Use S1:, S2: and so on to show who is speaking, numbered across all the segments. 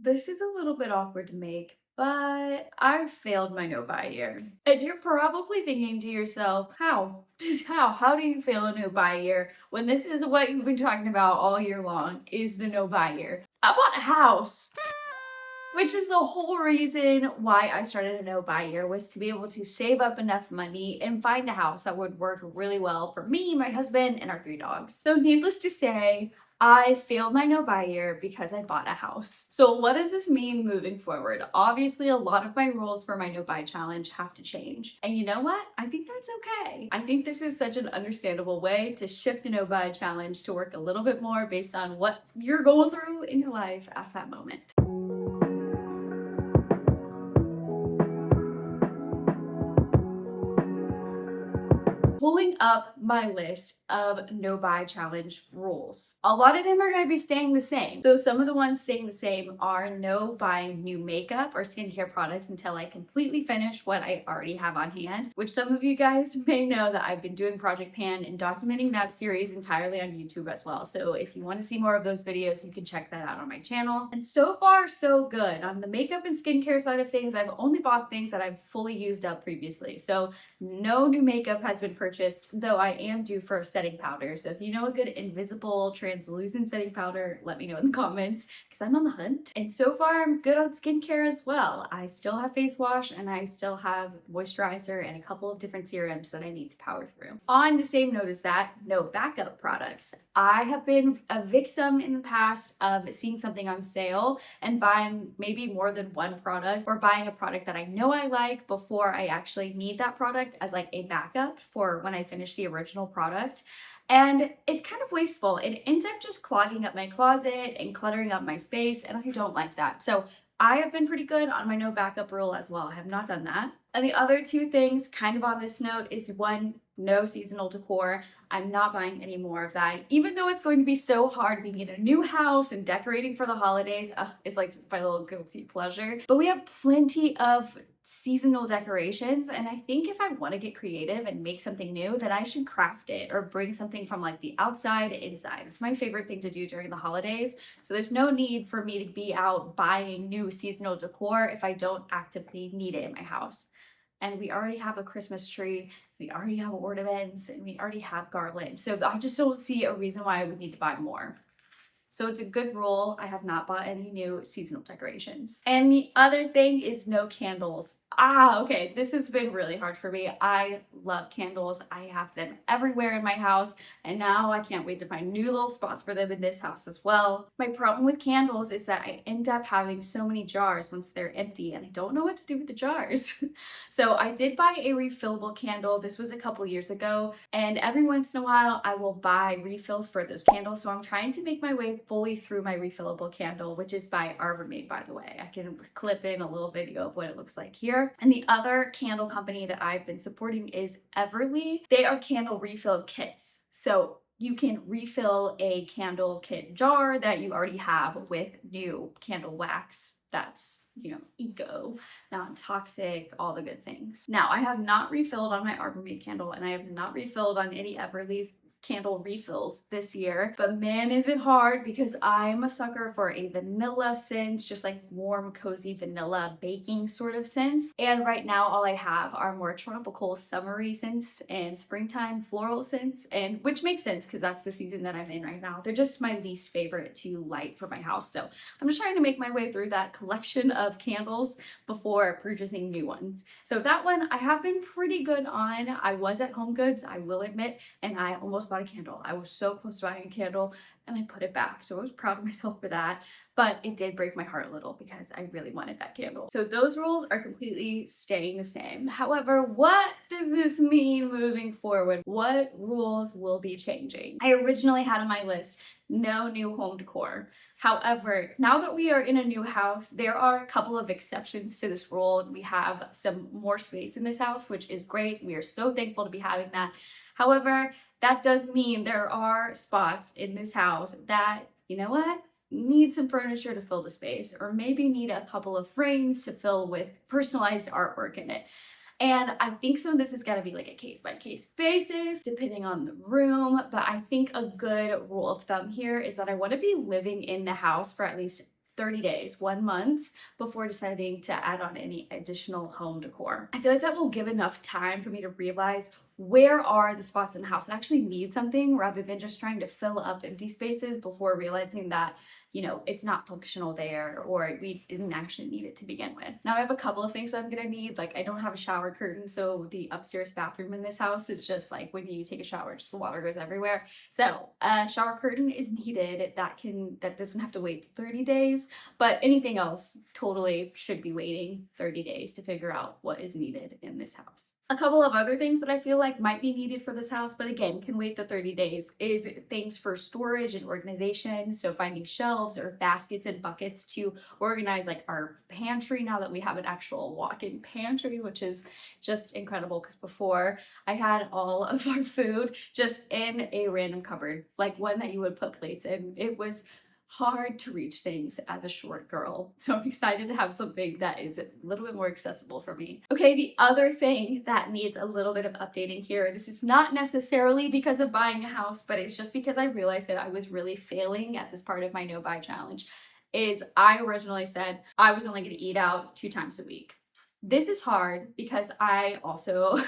S1: This is a little bit awkward to make, but I failed my no buy year. And you're probably thinking to yourself, how? Just how? How do you fail a no buy year when this is what you've been talking about all year long is the no buy year? I bought a house. Which is the whole reason why I started a no buy year was to be able to save up enough money and find a house that would work really well for me, my husband, and our 3 dogs. So needless to say, I failed my no buy year because I bought a house. So what does this mean moving forward? Obviously, a lot of my rules for my no buy challenge have to change. And you know what? I think that's okay. I think this is such an understandable way to shift a no buy challenge to work a little bit more based on what you're going through in your life at that moment. Pulling up my list of no buy challenge rules. A lot of them are going to be staying the same. So some of the ones staying the same are no buying new makeup or skincare products until I completely finish what I already have on hand, which some of you guys may know that I've been doing Project Pan and documenting that series entirely on YouTube as well. So if you want to see more of those videos, you can check that out on my channel. And so far, so good. On the makeup and skincare side of things, I've only bought things that I've fully used up previously. So no new makeup has been purchased, though I am due for a setting powder. So if you know a good invisible translucent setting powder, let me know in the comments because I'm on the hunt. And so far I'm good on skincare as well. I still have face wash and I still have moisturizer and a couple of different serums that I need to power through. On the same note as that, no backup products. I have been a victim in the past of seeing something on sale and buying maybe more than one product or buying a product that I know I like before I actually need that product as like a backup for when I finish the original product. And it's kind of wasteful. It ends up just clogging up my closet and cluttering up my space, and I don't like that. So I have been pretty good on my no backup rule as well. I have not done that. And the other two things kind of on this note is one, no seasonal decor. I'm not buying any more of that. Even though it's going to be so hard being in a new house and decorating for the holidays, it's like my little guilty pleasure. But we have plenty of seasonal decorations, and I think if I want to get creative and make something new, then I should craft it or bring something from like the outside inside. It's my favorite thing to do during the holidays. So there's no need for me to be out buying new seasonal decor if I don't actively need it in my house. And we already have a Christmas tree, we already have ornaments, and we already have garland. So I just don't see a reason why I would need to buy more. So it's a good rule. I have not bought any new seasonal decorations. And the other thing is no candles. Okay, this has been really hard for me. I love candles. I have them everywhere in my house, and now I can't wait to find new little spots for them in this house as well. My problem with candles is that I end up having so many jars once they're empty, and I don't know what to do with the jars. So I did buy a refillable candle. This was a couple years ago, and every once in a while I will buy refills for those candles. So I'm trying to make my way fully through my refillable candle, which is by Arbor Made, by the way. I can clip in a little video of what it looks like here. And the other candle company that I've been supporting is Everly. They are candle refill kits. So you can refill a candle kit jar that you already have with new candle wax that's, eco, non-toxic, all the good things. Now, I have not refilled on my Arbor Made candle, and I have not refilled on any Everly's candle refills this year, but man, is it hard because I'm a sucker for a vanilla scent, just like warm, cozy vanilla baking sort of scents. And right now, all I have are more tropical, summery scents and springtime floral scents, and which makes sense because that's the season that I'm in right now. They're just my least favorite to light for my house. So I'm just trying to make my way through that collection of candles before purchasing new ones. So that one I have been pretty good on. I was at Home Goods, I will admit, and I almost bought a candle. I was so close to buying a candle and I put it back. So I was proud of myself for that, but it did break my heart a little because I really wanted that candle. So those rules are completely staying the same. However, what does this mean moving forward? What rules will be changing? I originally had on my list no new home decor. However, now that we are in a new house, there are a couple of exceptions to this rule. We have some more space in this house, which is great. We are so thankful to be having that. However, that does mean there are spots in this house that, need some furniture to fill the space, or maybe need a couple of frames to fill with personalized artwork in it. And I think some of this is gonna be like a case by case basis, depending on the room. But I think a good rule of thumb here is that I wanna be living in the house for at least 30 days, 1 month before deciding to add on any additional home decor. I feel like that will give enough time for me to realize where are the spots in the house that actually need something rather than just trying to fill up empty spaces before realizing that, you know, it's not functional there or we didn't actually need it to begin with. Now I have a couple of things I'm gonna need. Like I don't have a shower curtain, so the upstairs bathroom in this house is just like when you take a shower, just the water goes everywhere. So a shower curtain is needed. That doesn't have to wait 30 days, but anything else totally should be waiting 30 days to figure out what is needed in this house. A couple of other things that I feel like might be needed for this house, but again, can wait the 30 days, is things for storage and organization. So finding shelves or baskets and buckets to organize like our pantry now that we have an actual walk-in pantry, which is just incredible because before I had all of our food just in a random cupboard, like one that you would put plates in. It was hard to reach things as a short girl. So I'm excited to have something that is a little bit more accessible for me. Okay, the other thing that needs a little bit of updating here, this is not necessarily because of buying a house, but it's just because I realized that I was really failing at this part of my no buy challenge, is I originally said I was only gonna eat out 2 times a week. This is hard because I also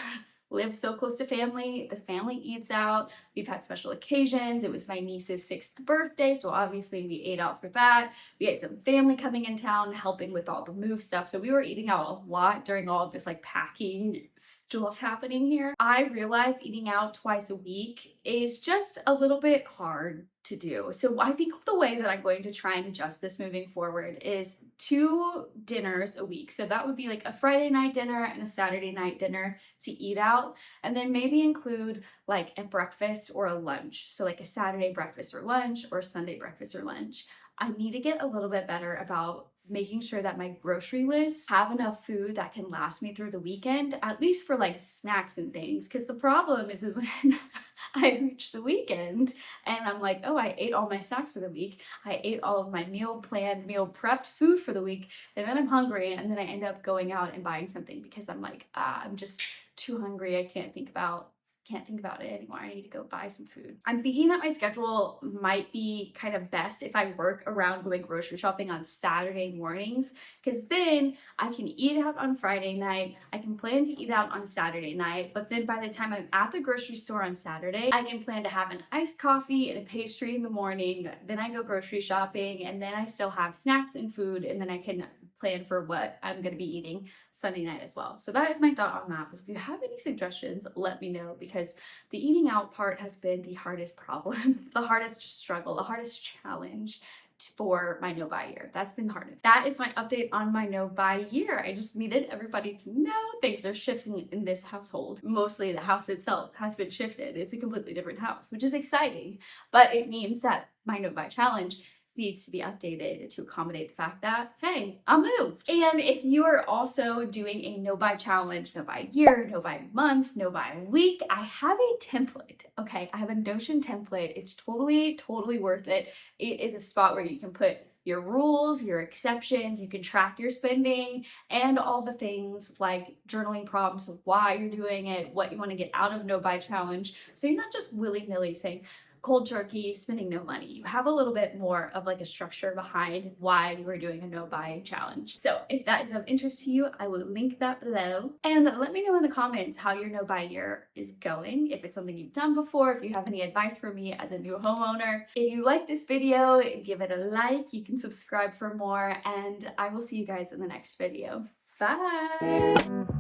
S1: live so close to family. The family eats out. We've had special occasions. It was my niece's 6th birthday, so obviously we ate out for that. We had some family coming in town helping with all the move stuff. So we were eating out a lot during all of this like packing stuff happening here. I realized eating out twice a week is just a little bit hard to do. So I think the way that I'm going to try and adjust this moving forward is 2 dinners a week. So that would be like a Friday night dinner and a Saturday night dinner to eat out, and then maybe include like a breakfast or a lunch. So like a Saturday breakfast or lunch or Sunday breakfast or lunch. I need to get a little bit better about making sure that my grocery lists have enough food that can last me through the weekend, at least for like snacks and things. Because the problem is when I reach the weekend and I'm like, oh, I ate all my snacks for the week. I ate all of my meal prepped food for the week. And then I'm hungry. And then I end up going out and buying something because I'm like, I'm just too hungry. I can't think about it anymore. I need to go buy some food. I'm thinking that my schedule might be kind of best if I work around going grocery shopping on Saturday mornings, because then I can eat out on Friday night. I can plan to eat out on Saturday night, but then by the time I'm at the grocery store on Saturday, I can plan to have an iced coffee and a pastry in the morning. Then I go grocery shopping, and then I still have snacks and food, and then I can plan for what I'm going to be eating Sunday night as well. So that is my thought on that. But if you have any suggestions, let me know, because the eating out part has been the hardest problem, the hardest struggle, the hardest challenge for my no buy year. That's been the hardest. That is my update on my no buy year. I just needed everybody to know things are shifting in this household. Mostly the house itself has been shifted. It's a completely different house, which is exciting, but it means that my no buy challenge needs to be updated to accommodate the fact that, hey, I moved. And if you are also doing a no buy challenge, no buy year, no buy month, no buy week, I have a template. Okay, I have a Notion template. It's totally worth it. It is a spot where you can put your rules, your exceptions, you can track your spending, and all the things like journaling prompts of why you're doing it, what you want to get out of no buy challenge. So you're not just willy-nilly saying, cold turkey, spending no money. You have a little bit more of like a structure behind why you are doing a no buy challenge. So if that is of interest to you, I will link that below. And let me know in the comments how your no buy year is going, if it's something you've done before, if you have any advice for me as a new homeowner. If you like this video, give it a like. You can subscribe for more, and I will see you guys in the next video. Bye!